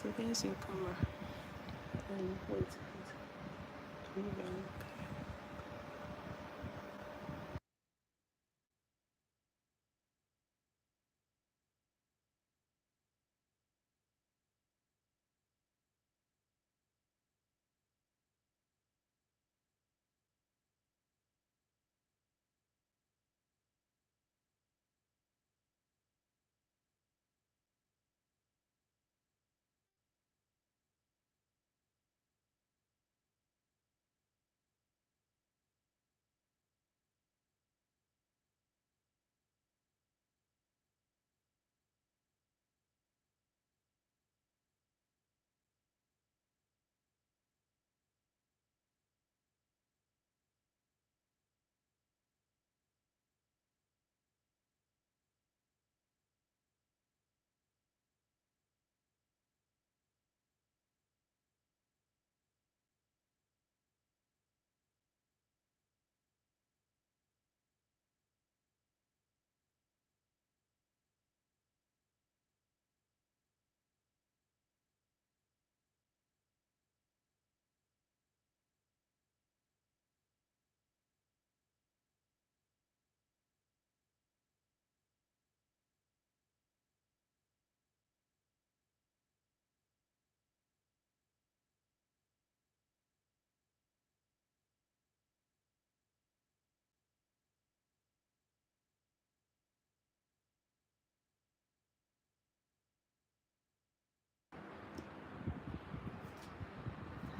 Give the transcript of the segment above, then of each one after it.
So against your camera. Wait. Turn it down.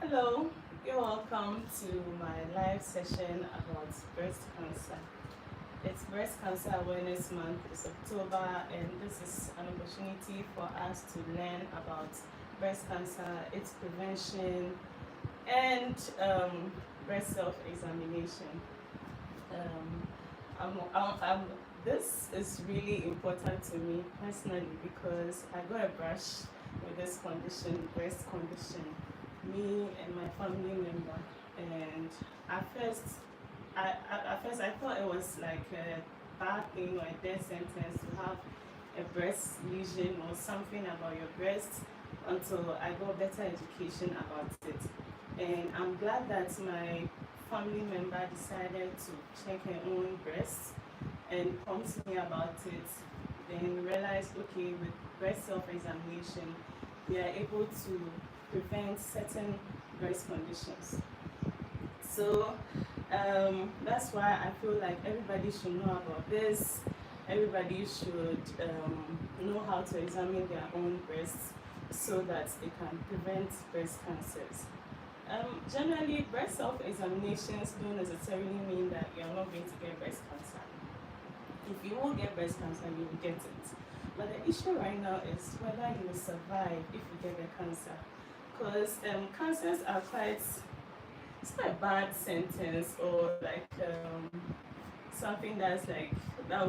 Hello, you're welcome to my live session about breast cancer. It's Breast Cancer Awareness Month. It's October, and this is an opportunity for us to learn about breast cancer, its prevention, and breast self-examination. This is really important to me personally because I got a brush with this condition, breast condition, me and my family member. And at first, I thought it was like a bad thing or a death sentence to have a breast lesion or something about your breast until I got better education about it. And I'm glad that my family member decided to check her own breast and come to me about it. Then realized, okay, with breast self-examination, we are able to prevent certain breast conditions. So that's why I feel like everybody should know about this. Everybody should know how to examine their own breasts so that they can prevent breast cancers. Generally, breast self-examinations don't necessarily mean that you're not going to get breast cancer. If you won't get breast cancer, you will get it. But the issue right now is whether you will survive if you get the cancer. Because cancers are quite, it's not a bad sentence or like something that's like, that,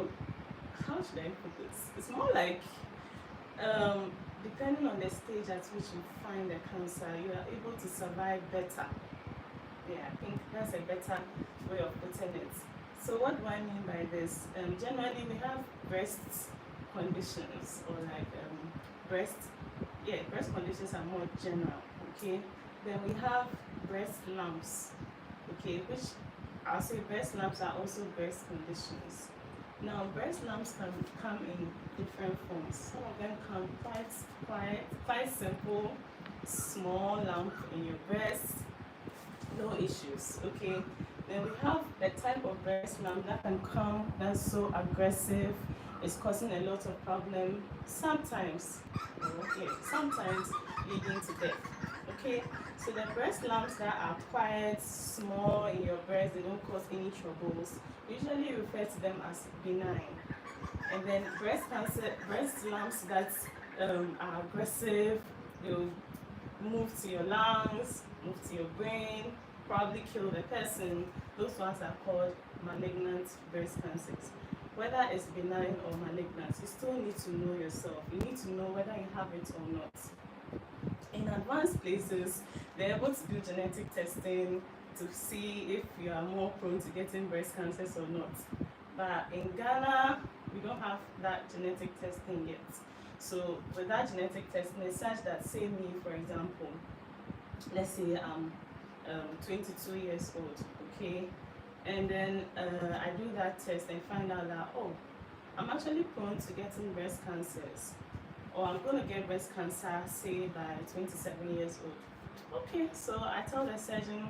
how should I put this? It's more like depending on the stage at which you find the cancer, you are able to survive better. Yeah, I think that's a better way of putting it. So what do I mean by this? Generally, we have breast conditions or like breast, breast conditions are more general, okay? Then we have breast lumps, okay, which I'll say breast lumps are also breast conditions. Now, breast lumps can come in different forms. Some of them come quite simple, small lump in your breast, no issues, okay? Then we have a type of breast lump that can come that's so aggressive, it's causing a lot of problem, sometimes, sometimes leading to death, okay? So the breast lumps that are quite small in your breast, they don't cause any troubles, usually refer to them as benign. And then breast lumps that are aggressive, they'll move to your lungs, move to your brain, probably kill the person. Those ones are called malignant breast cancers. Whether it's benign or malignant, you still need to know yourself. You need to know whether you have it or not. In advanced places, they're able to do genetic testing to see if you are more prone to getting breast cancers or not. But in Ghana, we don't have that genetic testing yet. So with that genetic testing, it's such that, say me, for example, let's say I'm 22 years old, okay, and then I do that test and find out that, oh, I'm actually prone to getting breast cancers, or I'm going to get breast cancer, say, by 27 years old. Okay, so I tell the surgeon,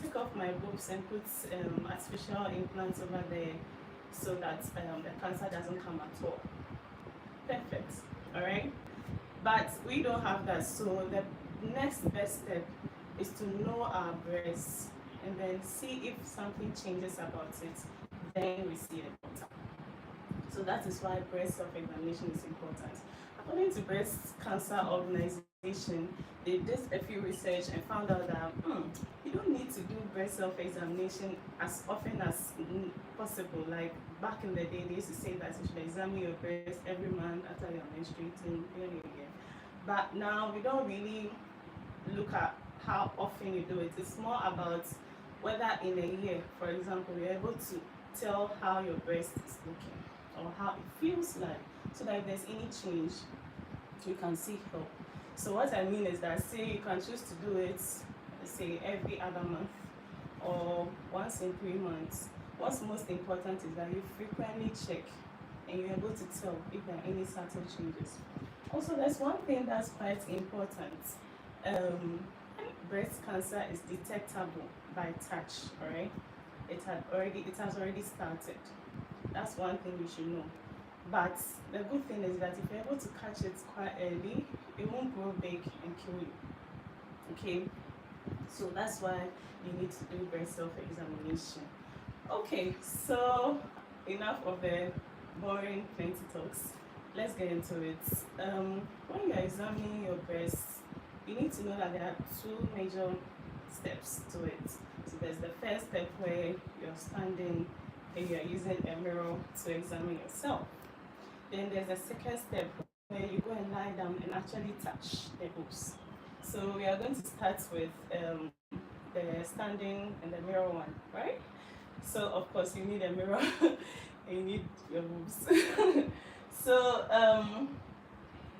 take off my boobs and put artificial implants over there so that the cancer doesn't come at all. Perfect, all right? But we don't have that, so the next best step is to know our breasts and then see if something changes about it, then we see a doctor. So that is why breast self-examination is important. According to Breast Cancer Organization, they did a few research and found out that you don't need to do breast self-examination as often as possible. Like back in the day, they used to say that you should examine your breast every month after you're menstruating. But now we don't really look at how often you do it. It's more about whether in a year, for example, you're able to tell how your breast is looking or how it feels like, so that if there's any change, you can seek help. So what I mean is that, say you can choose to do it, say every other month or once in 3 months. What's most important is that you frequently check and you're able to tell if there are any subtle changes. Also, there's one thing that's quite important. Breast cancer is detectable by touch, all right? It has already started. That's one thing you should know. But the good thing is that if you're able to catch it quite early, it won't grow big and kill you. Okay? So that's why you need to do breast self-examination. Okay, so enough of the boring plenty talks. Let's get into it. When you're examining your breasts, you need to know that there are 2 major steps to it. So there's the first step where you're standing and you're using a mirror to examine yourself. Then there's a second step where you go and lie down and actually touch the boobs. So we are going to start with the standing and the mirror one, right? So of course you need a mirror and you need your boobs. So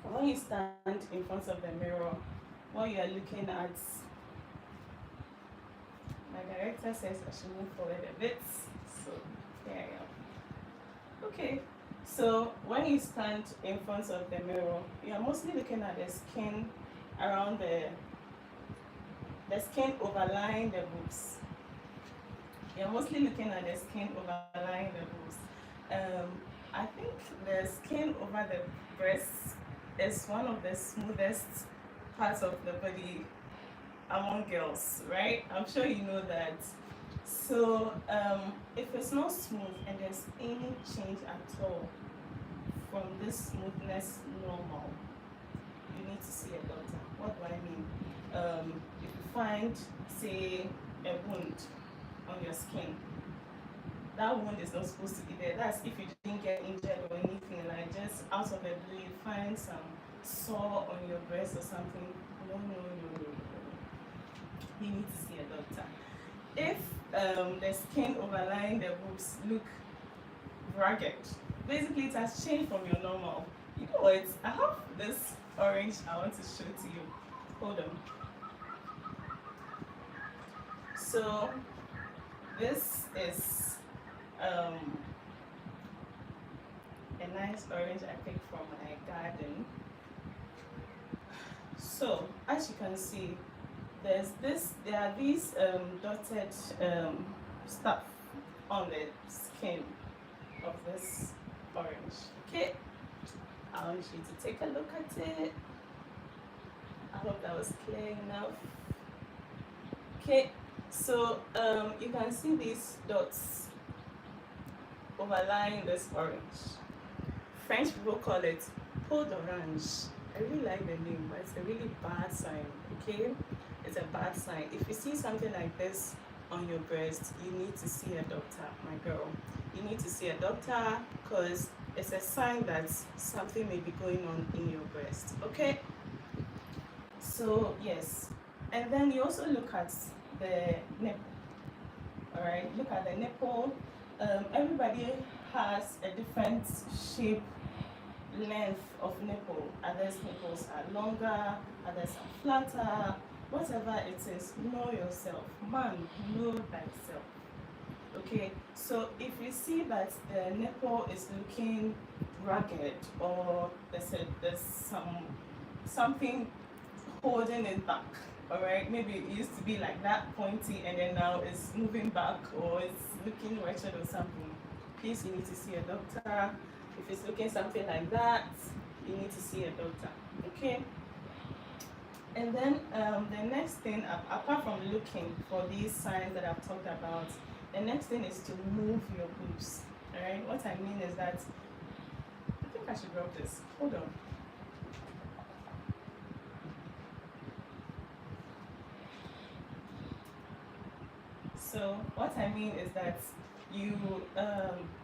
when you stand in front of the mirror, what you are looking at, my director says I should move forward a bit. So here I am. Okay, so when you stand in front of the mirror, you are mostly looking at the skin around the skin overlying the boobs. You're mostly looking at the skin overlying the boobs. I think the skin over the breasts is one of the smoothest parts of the body among girls, right? I'm sure you know that. So if it's not smooth and there's any change at all from this smoothness normal, you need to see a doctor. What do I mean? If you find, say, a wound on your skin, that wound is not supposed to be there. That's if you didn't get injured or anything, like just out of the blue you find some sore on your breast or something. No. You need to see a doctor. If the skin overlying the boobs look ragged, basically it has changed from your normal. You know what? I have this orange I want to show to you. Hold on. So this is a nice orange I picked from my garden. So as you can see, there are these dotted stuff on the skin of this orange. Okay, I want you to take a look at it. I hope that was clear enough. Okay, so you can see these dots overlying this orange. French people call it peau d'orange. I really like the name, but it's a really bad sign, okay? It's a bad sign. If you see something like this on your breast, you need to see a doctor, my girl. You need to see a doctor because it's a sign that something may be going on in your breast, okay? So, yes. And then you also look at the nipple, all right? Look at the nipple. Everybody has a different shape length of nipple. Others nipples are longer, others are flatter. Whatever it is, know yourself. Man, know thyself. Okay, so if you see that the nipple is looking ragged, or there's something holding it back, all right, maybe it used to be like that pointy and then now it's moving back, or it's looking wretched or something, please, you need to see a doctor. If it's looking something like that, you need to see a doctor. Okay. And then the next thing, apart from looking for these signs that I've talked about, the next thing is to move your boobs. All right. What I mean is that, I think I should drop this. Hold on. So what I mean is that you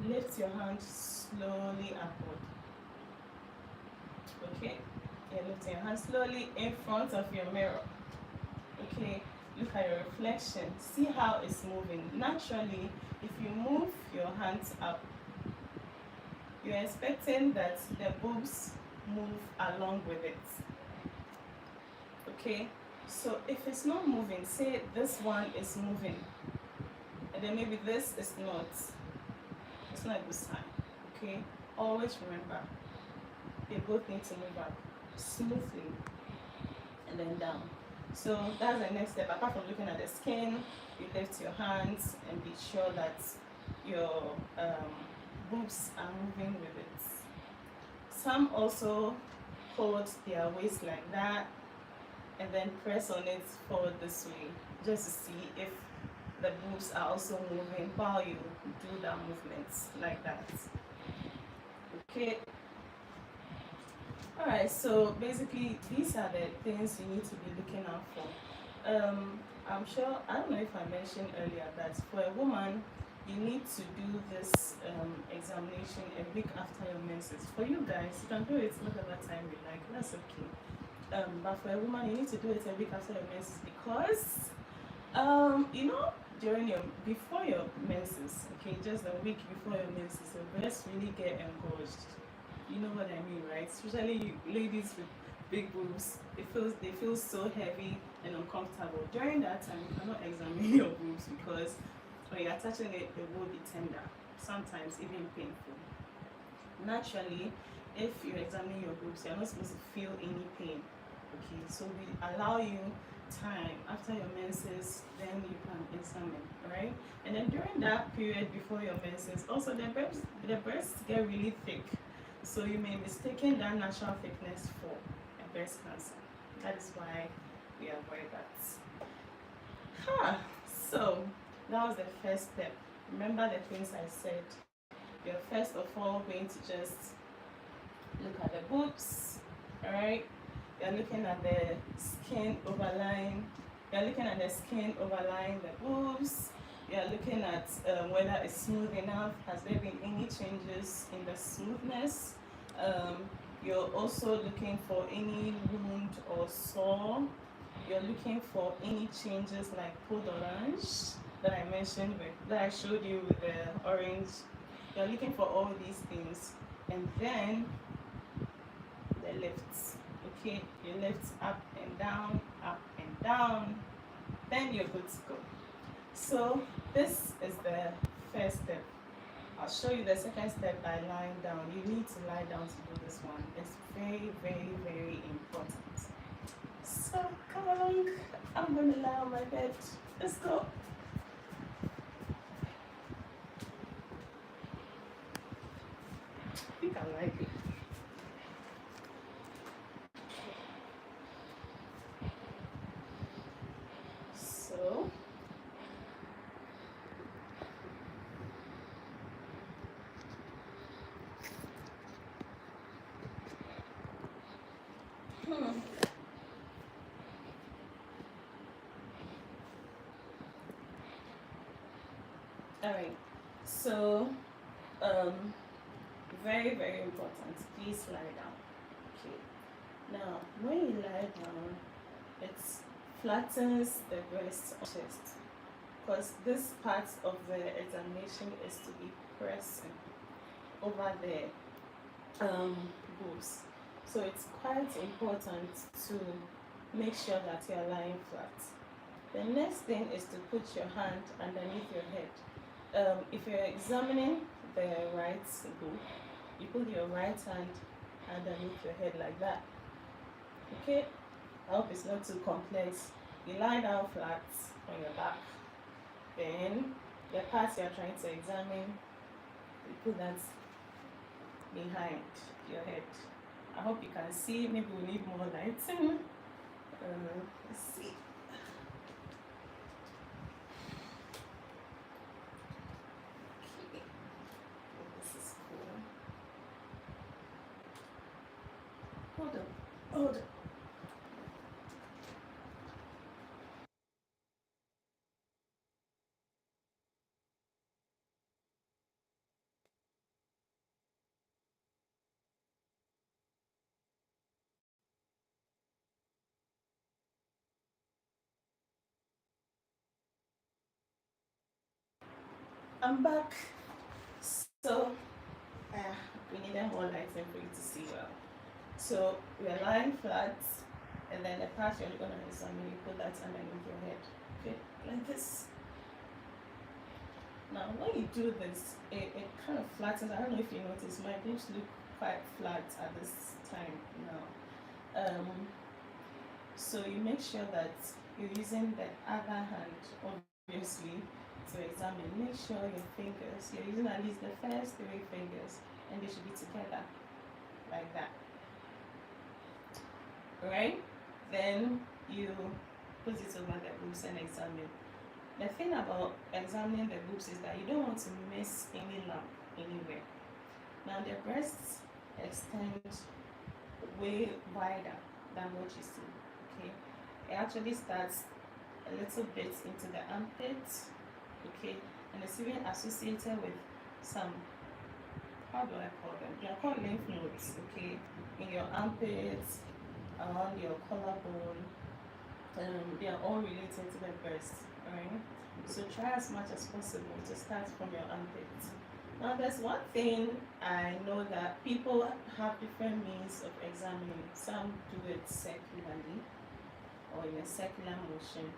lift your hand slowly upward. Okay. You're lifting your hand slowly in front of your mirror. Okay, look at your reflection. See how it's moving. Naturally, if you move your hands up, you're expecting that the boobs move along with it. Okay, so if it's not moving, say this one is moving, and then maybe this is not, it's not a good sign. Okay, always remember, they both need to move up smoothly and then down. So that's the next step. Apart from looking at the skin, you lift your hands and be sure that your boobs are moving with it. Some also hold their waist like that and then press on it forward this way, just to see if the boobs are also moving while you do that movement like that. Okay. Alright, so basically these are the things you need to be looking out for. I'm sure, I don't know if I mentioned earlier that for a woman, you need to do this examination a week after your menses. For you guys, you can do it whatever time you like, that's okay. But for a woman, you need to do it a week after your menses because, you know, before your menses, okay, just a week before your menses, your breasts really get engorged. You know what I mean, right? Especially ladies with big boobs, they feel so heavy and uncomfortable. During that time, you cannot examine your boobs because when you're touching it, it will be tender, sometimes even painful. Naturally, if you examine your boobs, you're not supposed to feel any pain. Okay, so we allow you time after your menses, then you can examine, right? And then during that period before your menses, also the breasts get really thick. So you may mistake that natural thickness for a breast cancer. That is why we avoid that. So that was the first step. Remember the things I said. You're first of all going to just look at the boobs, alright? You're looking at the skin overlying. You're looking at the skin overlying the boobs. You're looking at whether it's smooth enough. Has there been any changes in the smoothness? You're also looking for any wound or sore. You're looking for any changes like peau d'orange that I mentioned, that I showed you with the orange. You're looking for all these things, and then the lifts. Okay, you lift up and down, then you're good to go. So this is the first step. I'll show you the second step by lying down. You need to lie down to do this one. It's very, very, very important. So come along. I'm gonna lie on my bed. Let's go. I think I like it. So all right, so very, very important, please lie down. Okay, now when you lie down, it flattens the breast or chest, because this part of the examination is to be pressing over there. um, boobs. So it's quite important to make sure that you're lying flat. The next thing is to put your hand underneath your head. If you're examining the right boob, you put your right hand underneath your head like that. Okay? I hope it's not too complex. You lie down flat on your back. Then the part you're trying to examine, you put that behind your head. I hope you can see. Maybe we need more lighting. Let's see. Okay. This is cool. Hold on. Hold on. I'm back. So, we needed more lighting for you to see well. So, we're lying flat, and then the part you're going to examine, you put that underneath your head. Okay, like this. Now, when you do this, it kind of flattens. I don't know if you notice, my boobs look quite flat at this time now. So you make sure that you're using the other hand, obviously, to examine. Make sure your fingers, you're using at least the first 3 fingers, and they should be together, like that. Right? Then you put it over the boobs and examine. The thing about examining the boobs is that you don't want to miss any lump anywhere. Now the breasts extend way wider than what you see. Okay, it actually starts a little bit into the armpit. Okay, and it's even associated with some, how do I call them? They are called lymph nodes. Okay, in your armpits, around your collarbone. They are all related to the breast. Alright, so try as much as possible to start from your armpits. Now there's one thing I know that people have different means of examining. Some do it circularly or in a circular motion.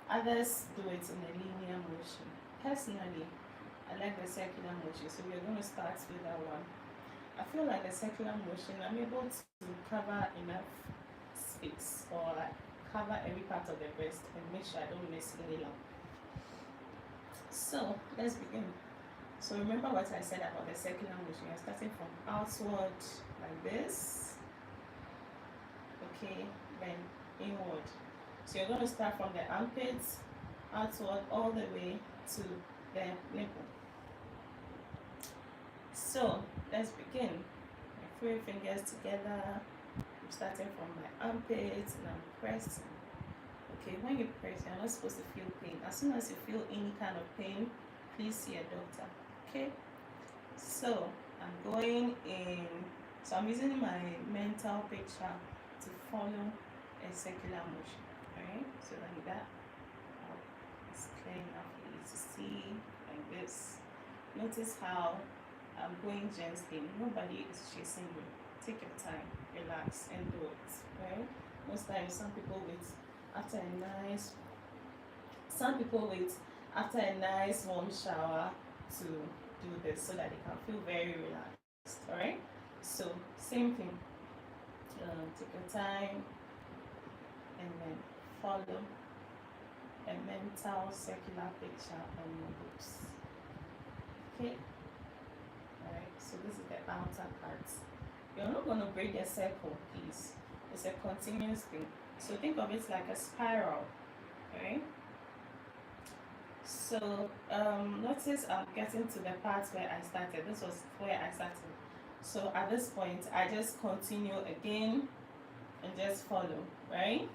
Others do it in a linear motion. Personally, I like the circular motion, so we're going to start with that one. I feel like the circular motion, I'm able to cover enough space, or like cover every part of the breast and make sure I don't miss any lump. So let's begin. So remember what I said about the circular motion. You're starting from outward like this, okay, then inward. So you're going to start from the armpits, outward all the way to the nipple. So let's begin. My 3 fingers together. I'm starting from my armpits and I'm pressing. Okay, when you press, you're not supposed to feel pain. As soon as you feel any kind of pain, please see a doctor. Okay, so I'm going in. So I'm using my mental picture to follow a circular motion. Alright, so like that. It's clear enough for you to see, like this. Notice how I'm going gently. Nobody is chasing you. Take your time, relax, and do it. Right? Most times, some people wait after a nice warm shower to do this so that they can feel very relaxed. All right. So same thing. Take your time and then follow a mental circular picture on your boobs. Okay. All right. So this is the outer part. You're not going to break the circle, please. It's a continuous thing. So think of it like a spiral, right? So notice I'm getting to the part where I started. This was where I started. So at this point, I just continue again and just follow, right?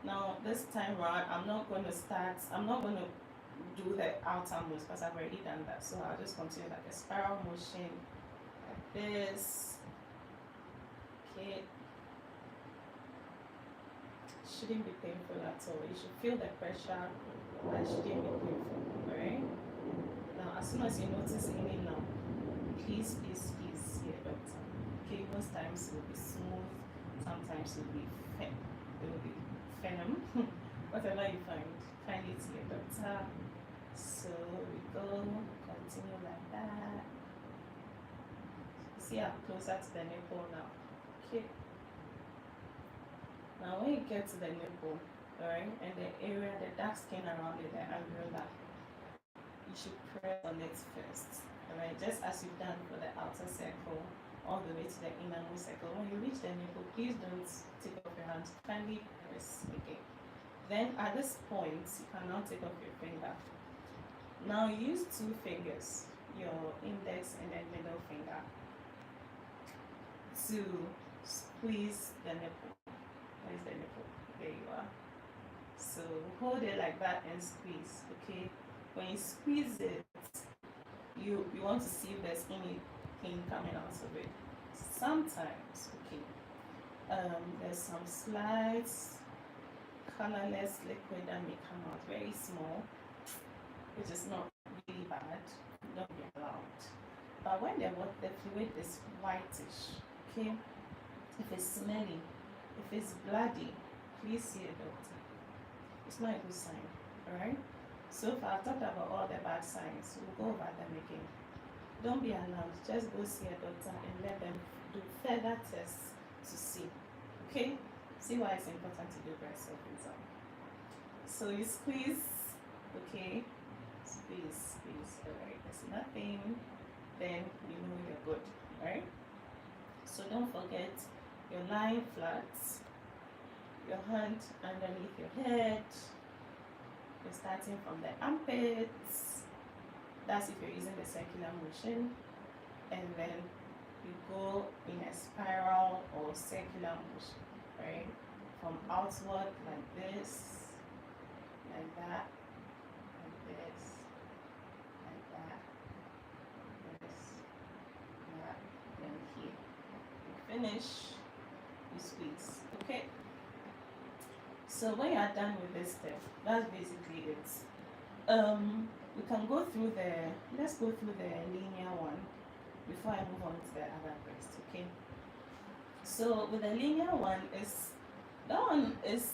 Now this time around, I'm not going to do the outermost because I've already done that. So I'll just continue like a spiral motion like this. Okay. Shouldn't be painful at all. You should feel the pressure, but it shouldn't be painful. Alright? Now, as soon as you notice any lump, please see a doctor. Okay, most times it will be smooth, sometimes it will be venom. Whatever you find it to your doctor. So we go, continue like that. See, I'm closer to the nipple now. Okay. Now when you get to the nipple, alright, and the area, the dark skin around it, the areola, you should press on it first. Alright, just as you've done for the outer circle, all the way to the innermost circle. When you reach the nipple, please don't take off your hands. Kindly press again. Then at this point, you can now take off your finger. Now use 2 fingers, your index and then middle finger, to squeeze the nipple. Where's the nipple? There you are. So hold it like that and squeeze. Okay. When you squeeze it, you want to see if there's anything coming out of it. Sometimes, okay, there's some slight colorless liquid that may come out, very small, which is not really bad. Don't be alarmed. But when the fluid is whitish, okay, if it's smelly, if it's bloody, please see a doctor. It's not a good sign, alright? So far I've talked about all the bad signs. We'll go over them again. Don't be alarmed. Just go see a doctor and let them do further tests to see. Okay? See why it's important to do breast self-exam. So you squeeze, okay? Squeeze. Alright, there's nothing. Then you know you're good, right? So don't forget, you're lying flat, your hand underneath your head. You're starting from the armpits. That's if you're using the circular motion. And then you go in a spiral or circular motion, right? From outward like this, like that, like this, like that, this, that, then here. You finish, you squeeze, okay? So when you are done with this step, that's basically it. We can go through let's go through the linear one before I move on to the other breast, okay? So with the linear one, that one is,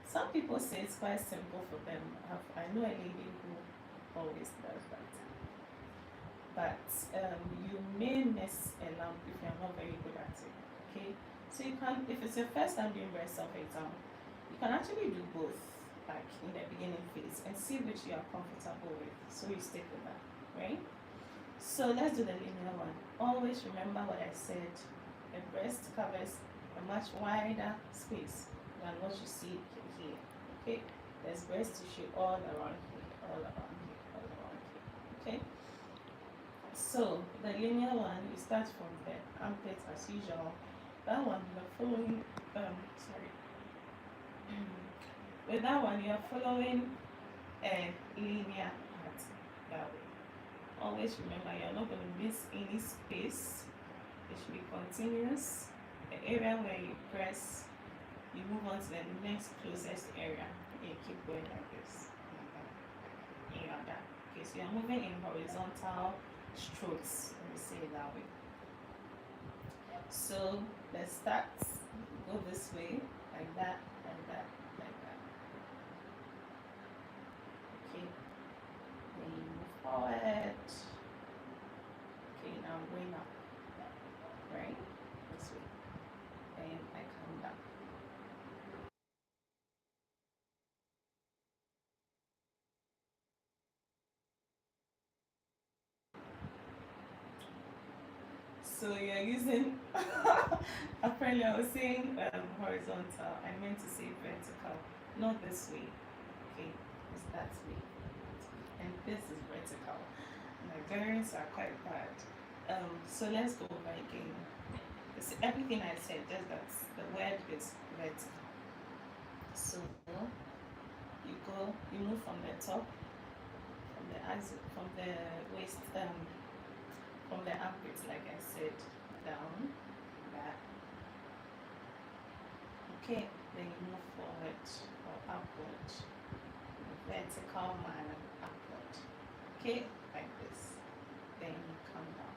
some people say it's quite simple for them. I know a lady who always does that. But you may miss a lump if you're not very good at it, okay? So you can, if it's your first time doing breast self-exam, you can actually do both, like in the beginning phase, and see which you are comfortable with, so you stick with that, right? So let's do the linear one. Always remember what I said. The breast covers a much wider space than what you see here, okay? There's breast tissue all around here, all around here, all around here, okay? So the linear one, you start from the armpit as usual. That one you're following, with that one you're following a linear path that way. Always remember, you're not going to miss any space. It should be continuous. The area where you press, you move on to the next closest area. You keep going like this. And you're done. Okay, so you're moving in horizontal strokes. Let me say it that way. So let's start. Go this way, like that, like that, like that. Okay. Then you move forward. Okay, now I'm going up. Right? This way. Then I come down. So you're using, apparently I was saying horizontal, I meant to say vertical, not this way, okay, it's that way, and this is vertical. Nigerians are quite bad. So let's go over again. It's everything I said, just that the word is vertical. So you move from the top, from the waist, from the armpits, like I said, down, back. Okay, then you move forward or upward, vertical manner, upward. Okay, like this. Then you come down.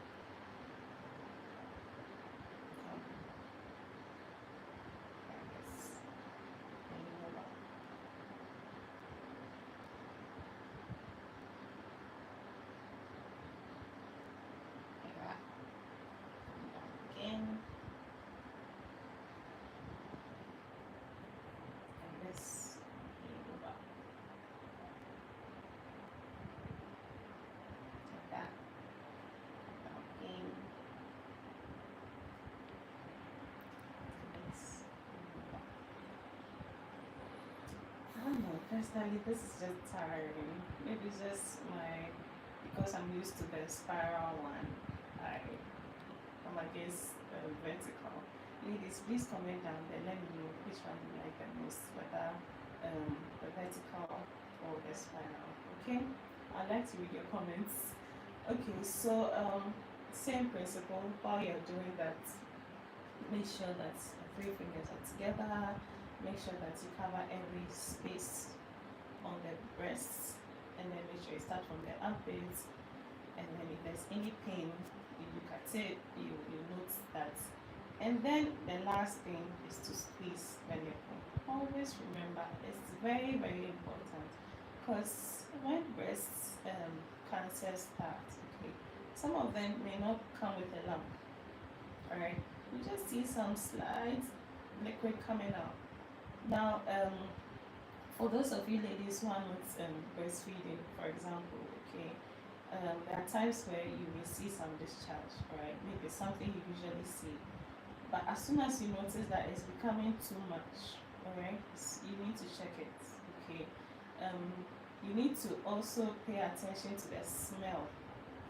personally, this is just tiring. Maybe it's just because I'm used to the spiral one. I'm against vertical. Ladies, please comment down there. Let me know which one you like the most, whether the vertical or the spiral. Okay, I'd like to read your comments. Okay, so same principle. While you're doing that, make sure that three fingers are together. Make sure that you cover every space on the breasts, and then make sure you start from the armpits. And then if there's any pain, you look at it, you note that. And then the last thing is to squeeze the nipple. Always remember, it's very, very important, because when breast cancer starts, okay, some of them may not come with a lump. All right, you just see some slight liquid coming out. Now, for those of you ladies who are not breastfeeding, for example, okay, there are times where you may see some discharge, right? Maybe something you usually see, but as soon as you notice that it's becoming too much, all right, you need to check it, okay. You need to also pay attention to the smell.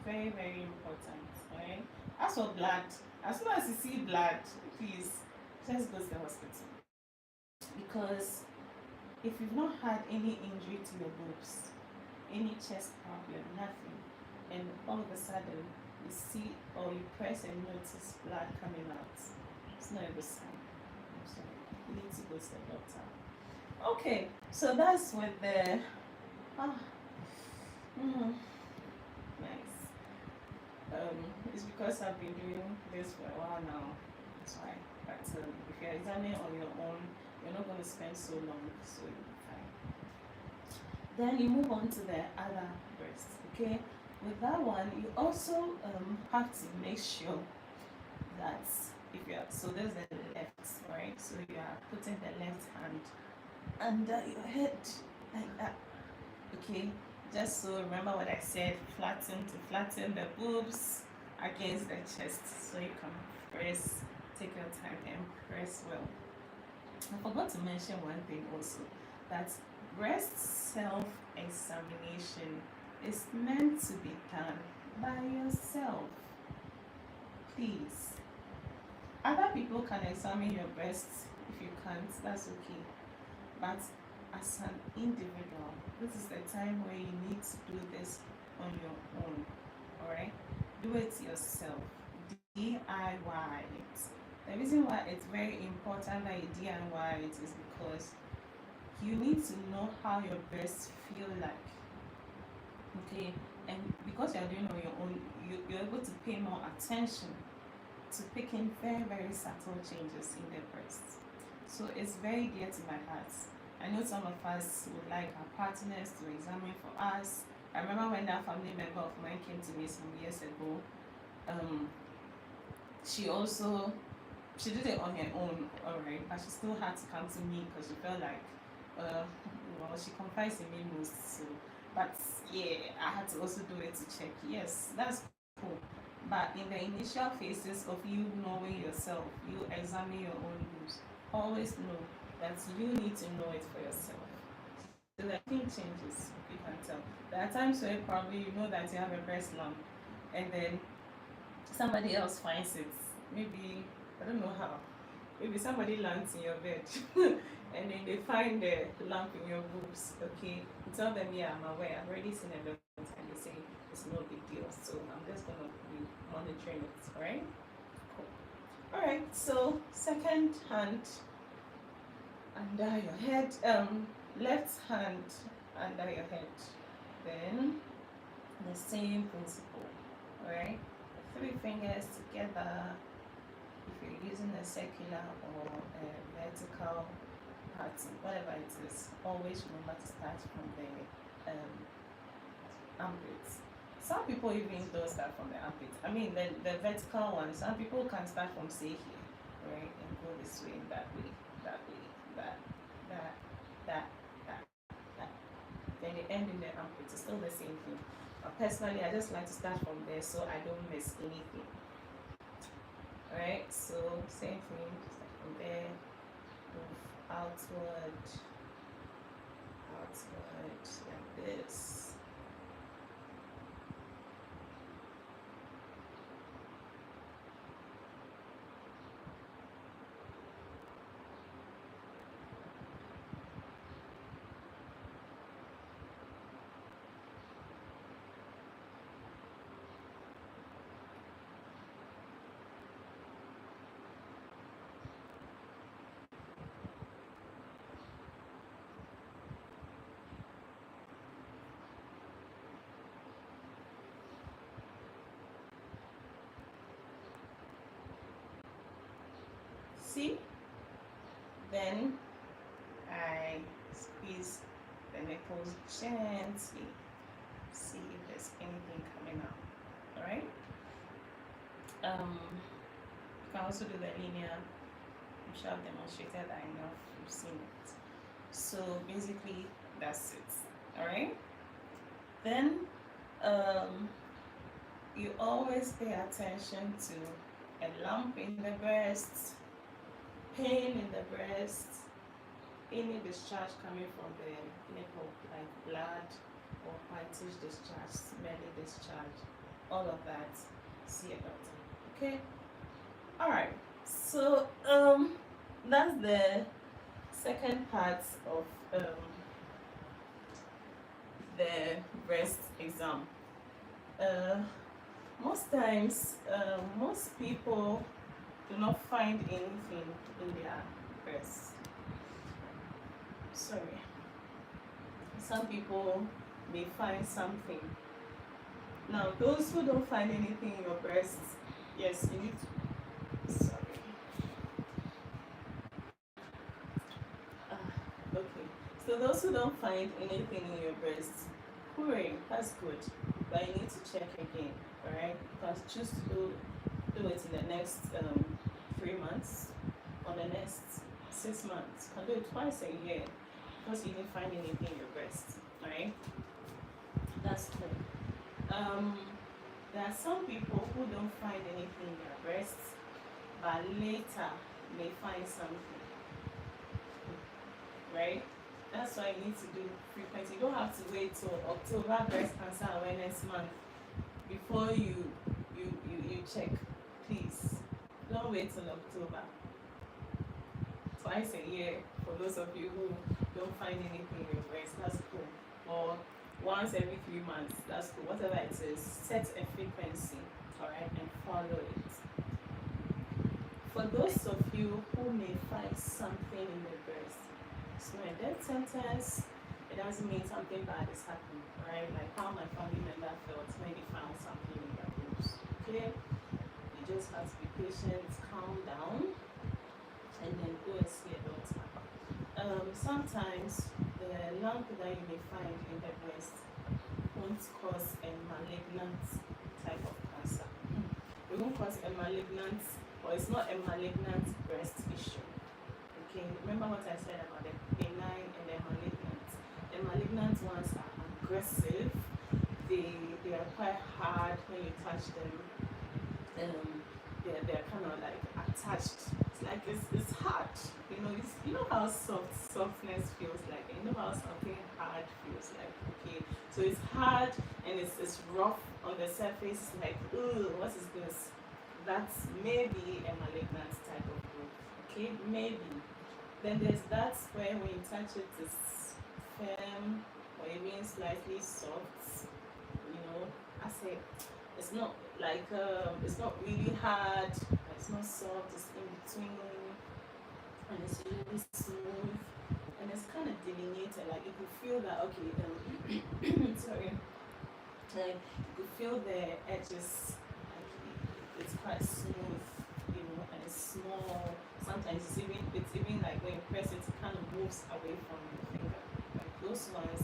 Very, very important, right? As for blood, as soon as you see blood, please just go to the hospital, because if you've not had any injury to your boobs, any chest problem, nothing, and all of a sudden you see or you press and notice blood coming out, it's not a good sign. I'm sorry. You need to go to the doctor. Okay, so that's with the nice. It's because I've been doing this for a while now. That's why. But if you're examining on your own, you're not going to spend so long, so you'll be fine. Then you move on to the other breast. Okay, with that one, you also have to make sure that if you're so there's the left, right? So you are putting the left hand under your head like that. Okay, just so remember what I said, flatten the boobs against the chest, so you can press, take your time and press well. I forgot to mention one thing also, that breast self-examination is meant to be done by yourself. Please. Other people can examine your breasts. If you can't, that's okay. But as an individual, this is the time where you need to do this on your own. Alright? Do it yourself. DIY it. The reason why it's very important that you DIY it is because you need to know how your breasts feel like. Okay? And because you're doing it on your own, you're able to pay more attention to picking very, very subtle changes in the breasts. So it's very dear to my heart. I know some of us would like our partners to examine for us. I remember when that family member of mine came to me some years ago. She did it on her own, alright, but she still had to come to me because she felt like, she confides in me most. So, but yeah, I had to also do it to check. Yes, that's cool. But in the initial phases of you knowing yourself, you examine your own boobs. Always know that you need to know it for yourself. So the thing changes, you can tell. There are times where probably you know that you have a breast lump, and then somebody else finds it. Maybe, I don't know how. Maybe somebody lands in your bed and then they find the lump in your boobs. Okay, you tell them, yeah, I'm aware. I've already seen a doctor, and they say it's no big deal. So I'm just gonna be monitoring it. All right. Cool. All right. So second hand under your head. Left hand under your head. Then the same principle. All right. The 3 fingers together. If you're using a circular or a vertical pattern, whatever it is, always remember to start from the armpits. Some people even don't start from the armpits. I mean, the vertical one, some people can start from, say, here, right, and go this way, that way, that way, that. Then they end in the armpit. It's still the same thing. But personally, I just like to start from there so I don't miss anything. Alright, so same thing, start from there, move outward, That's good, like this. See? Then I squeeze the nipples gently. See if there's anything coming out. Alright? You can also do the linear. I'm sure I've demonstrated that enough. You've seen it. So basically, that's it. Alright? Then you always pay attention to a lump in the breast, pain in the breast, any discharge coming from the nipple, like blood or whitish discharge, smelly discharge, all of that, see a doctor. Okay? Alright, so that's the second part of the breast exam. Most times, most people do not find anything in their breast. Sorry. Some people may find something. Now, those who don't find anything in your breast, yes, you need to. Sorry. Okay. So those who don't find anything in your breast, hooray, that's good. But you need to check again, alright? Because choose to do it in the next 3 months or the next 6 months. You can do it twice a year because you didn't find anything in your breast, alright? That's cool. There are some people who don't find anything in their breasts, but later may find something, right? That's why you need to do frequent. You don't have to wait till October Breast Cancer Awareness Month before you check. Please, don't wait till October. Twice a year for those of you who don't find anything in your breast, that's cool. Or once every 3 months, that's cool. Whatever it is, set a frequency, alright, and follow it. For those of you who may find something in the breast, it's not a death sentence. It doesn't mean something bad is happening, right? Like how my family member felt when they found something in their boobs. Okay? You just have to be patient, calm down, and then go and see a doctor. Sometimes the lump that you may find in the breast won't cause a malignant type of cancer. It won't cause a malignant, or it's not a malignant breast issue. Okay, remember what I said about the benign and the malignant. The malignant ones are aggressive. They are quite hard when you touch them. They're kind of like attached. It's like it's hard. You know how softness feels like. You know how something hard feels like. Okay, so it's hard and it's rough on the surface. Like, ooh, what is this? That's maybe a malignant type of growth. Okay, maybe. Then there's that where when you touch it, it's firm or even slightly soft. I say it's not like it's not really hard, it's not soft, it's in between, and it's really smooth, and it's kind of delineated. Like you could feel that. Okay, sorry. Like you could feel the edges. Like it's quite smooth, and it's small. Sometimes it's even like when you press it, it kind of moves away from your finger. Like those ones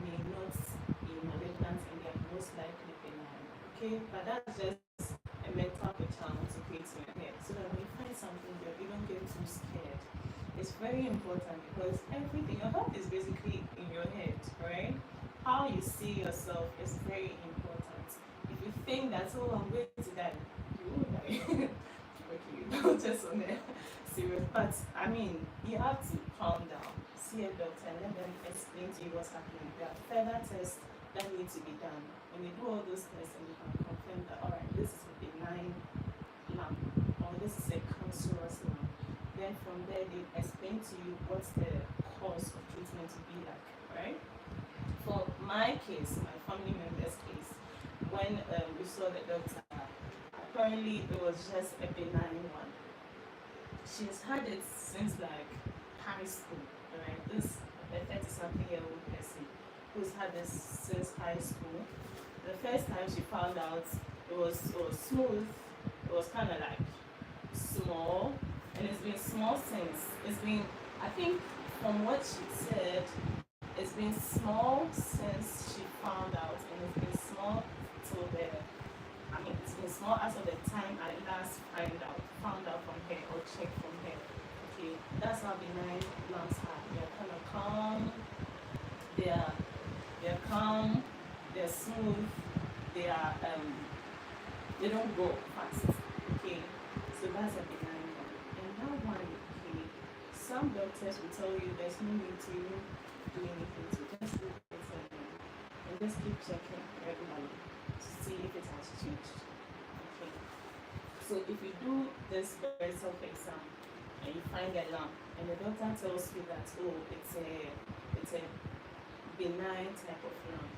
may not be malignant and they're most likely benign. Okay, but that's just a mental picture I want to create in your head so that when you find something there, you don't get too scared. It's very important because everything, your health is basically in your head, right? How you see yourself is very important. If you think that, oh, I'm going to die, you will die. Okay, not just on there serious, but I mean, you have to calm down. see a doctor and let them explain to you what's happening. There are further tests that need to be done. When you do all those tests and you can confirm that, all right, this is a benign lump or this is a cancerous lump, then from there they explain to you what's the course of treatment to be like, right? For my case, my family member's case, when we saw the doctor, apparently it was just a benign one. She's had it since like high school, right? This a 30-something-year-old person who's had this since high school. The first time she found out, it was smooth. It was kind of like small, and it's been small since. It's been, I think, from what she said, it's been small since she found out, and it's been small till the. I mean, it's been small as of the time I last found out from her or checked from her. Okay, that's how benign lumps are. They're kind of calm. They're calm. They're smooth. They don't go fast. Okay, so that's a benign one. And that one, okay, some doctors will tell you there's no need to do anything. So just do it and just keep checking regularly to see if it has changed. Okay. So if you do this very self-exam and you find a lump and the doctor tells you that, oh, it's a benign type of lump,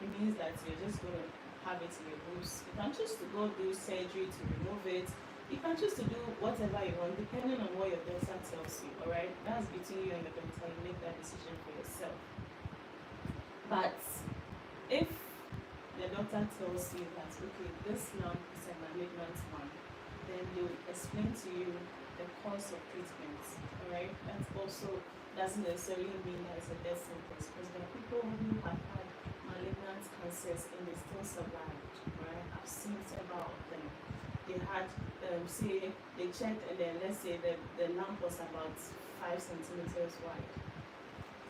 it means that you're just going to have it in your boobs. You can choose to go do surgery to remove it. You can choose to do whatever you want depending on what your doctor tells you, alright? That's between you and the doctor. You make that decision for yourself. But if the doctor tells you that, okay, this lump is a malignant one, then they will explain to you the course of treatment, alright? That also doesn't necessarily mean that it's a death sentence, because there are people who have had malignant cancers and they still survived, right? I've seen several of them. They had, say, they checked and then let's say the lump was about 5 centimeters wide.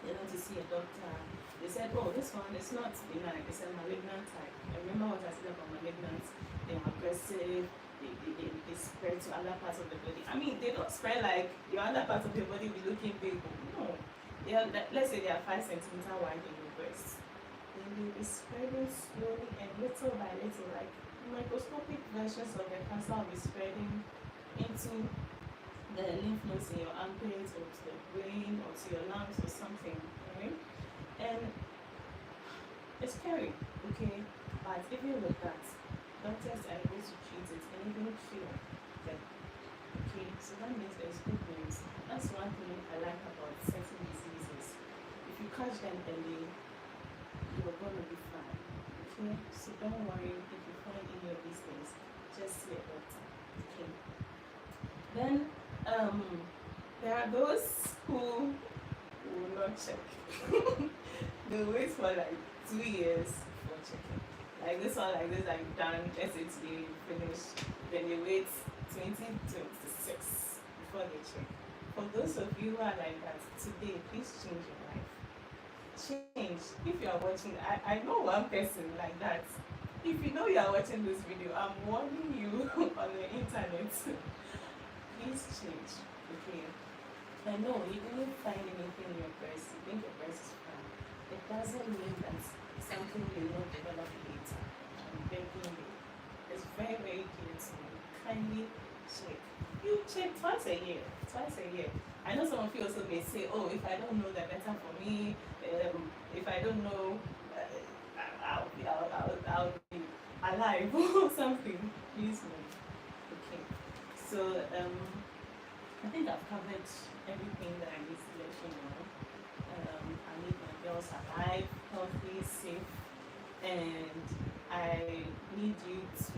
They went to see a doctor. They said, oh, this one is not benign, it's a malignant type. I remember what I said about malignant. They're aggressive, they spread to other parts of the body. I mean, they don't spread like your other parts of your body will be looking big. No. They are, let's say they are 5 centimeters wide in your breast. Then they will be spreading slowly and little by little, like microscopic versions of the cancer will be spreading into the lymph nodes in your armpits or to the brain or to your lungs or something, right? And it's scary, okay? But even with that, doctors are able to treat it and even cure them, okay? So that means there's good news. That's one thing I like about certain diseases. If you catch them early, you're going to be fine, okay? So don't worry if you find any of these things, just see a doctor, okay? Then there are those who will not check. They wait for like 2 years for checking. Like this one, like this, I've done, let's say today, finished, then they wait 2026 before they check. For those of you who are like that, today, please change your life. Change. If you are watching, I know one person like that. If you know you are watching this video, I'm warning you on the internet. Please change, okay? I know you didn't find anything in your breast, you think your breast is fine. It doesn't mean that something will not develop later. I'm begging you. It's very, very clear to me. Kindly check. You check twice a year. I know some of you also may say, oh, if I don't know, the better for me. If I don't know, I'll be alive or something. Please know. Okay. So I think I've covered everything that I need to let you know. I need my girls alive, healthy, safe, and I need you to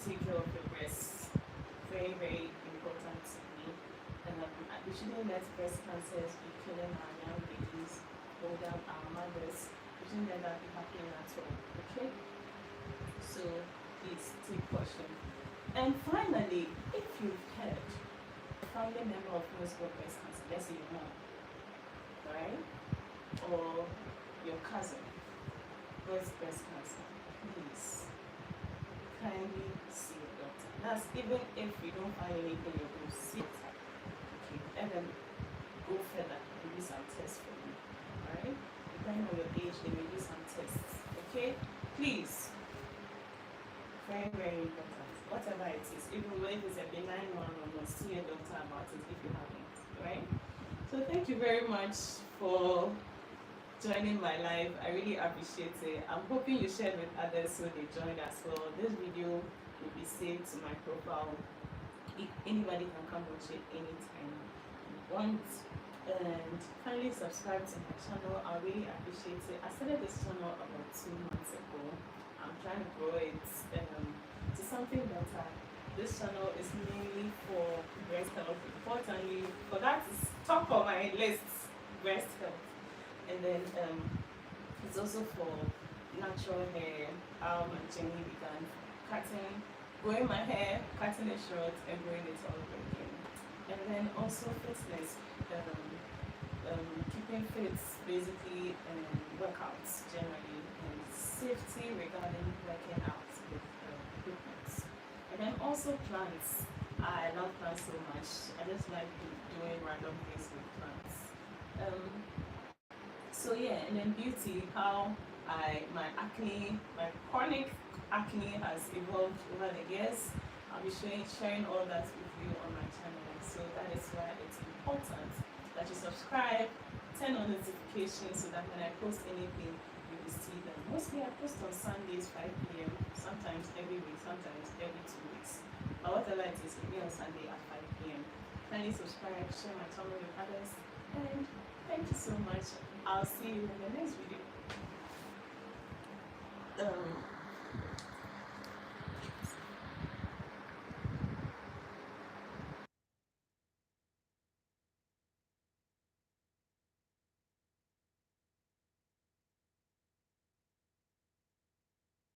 take care of your breasts. Very, very important to me. We shouldn't let breast cancers be killing our young babies, older our mothers. We shouldn't let that be happening at all. Okay? So please take caution. And finally, if you've heard a family member of who's got breast cancer, let's say your mom, right? Or your cousin who has breast cancer, please kindly see a doctor. That's even if you don't find anything, you will see it. Okay, let them go further. finish, they may do some tests. Okay, please, very, very important. Whatever it is, even if it's a benign one, or must see a doctor about it if you haven't, right? So thank you very much for joining my live. I really appreciate it. I'm hoping you shared with others so they joined as well. This video will be saved to my profile. Anybody can come watch it anytime you want. And kindly subscribe to my channel. I really appreciate it. I started this channel about 2 months ago. I'm trying to grow it to something better. This channel is mainly for breast health. Importantly, for that is top of my list, breast health. And then it's also for natural hair. How my journey began, growing my hair, cutting it short, and growing it all over again. And then also fitness, keeping fit, basically, and workouts generally, and safety regarding working out with equipment. And then also plants. I love plants so much. I just like doing random things with plants. So yeah, and then beauty, how my chronic acne has evolved over the years. I'll be sharing all that with you on my channel. So that is why it's important that you subscribe, turn on notifications so that when I post anything, you will see them. Mostly I post on Sundays, 5 p.m., sometimes every week, sometimes every 2 weeks. But whatever it is, it'll be on Sunday at 5 p.m. Kindly subscribe, share my channel with others, and thank you so much. I'll see you in the next video.